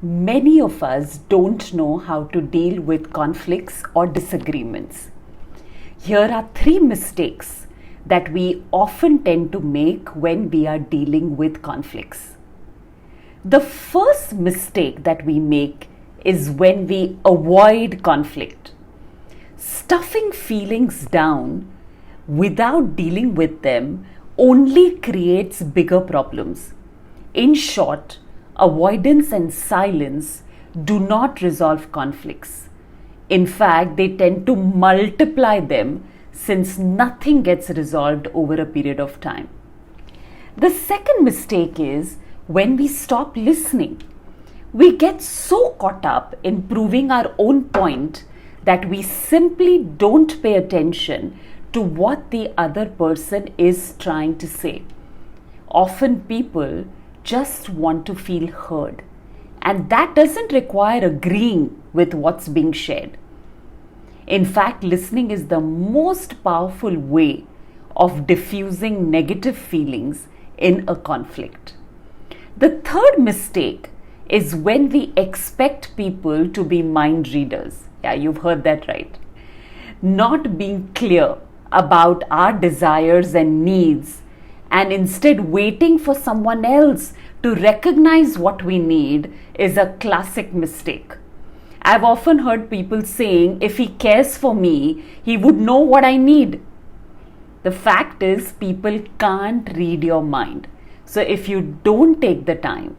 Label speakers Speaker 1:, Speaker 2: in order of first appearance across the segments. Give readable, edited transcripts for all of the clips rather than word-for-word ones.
Speaker 1: Many of us don't know how to deal with conflicts or disagreements. Here are 3 mistakes that we often tend to make when we are dealing with conflicts. The first mistake that we make is when we avoid conflict. Stuffing feelings down without dealing with them only creates bigger problems. In short, avoidance and silence do not resolve conflicts. In fact, they tend to multiply them since nothing gets resolved over a period of time. The second mistake is when we stop listening. We get so caught up in proving our own point that we simply don't pay attention to what the other person is trying to say. Often people just want to feel heard, and that doesn't require agreeing with what's being shared. In fact, listening is the most powerful way of diffusing negative feelings in a conflict. The third mistake is when we expect people to be mind readers. Yeah, you've heard that right. Not being clear about our desires and needs and instead waiting for someone else to recognize what we need is a classic mistake. I've often heard people saying, if he cares for me, he would know what I need. The fact is, people can't read your mind. So if you don't take the time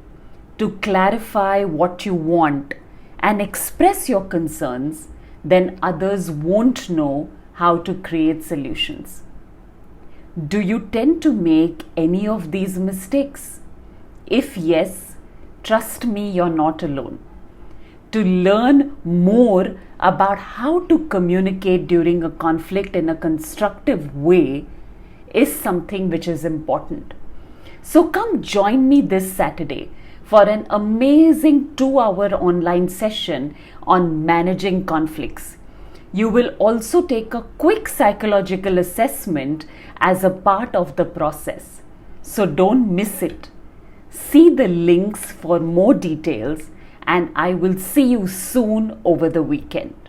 Speaker 1: to clarify what you want and express your concerns, then others won't know how to create solutions. Do you tend to make any of these mistakes? If yes, trust me, you're not alone. To learn more about how to communicate during a conflict in a constructive way is something which is important. So come join me this Saturday for an amazing 2-hour online session on managing conflicts. You will also take a quick psychological assessment as a part of the process. So don't miss it. See the links for more details, and I will see you soon over the weekend.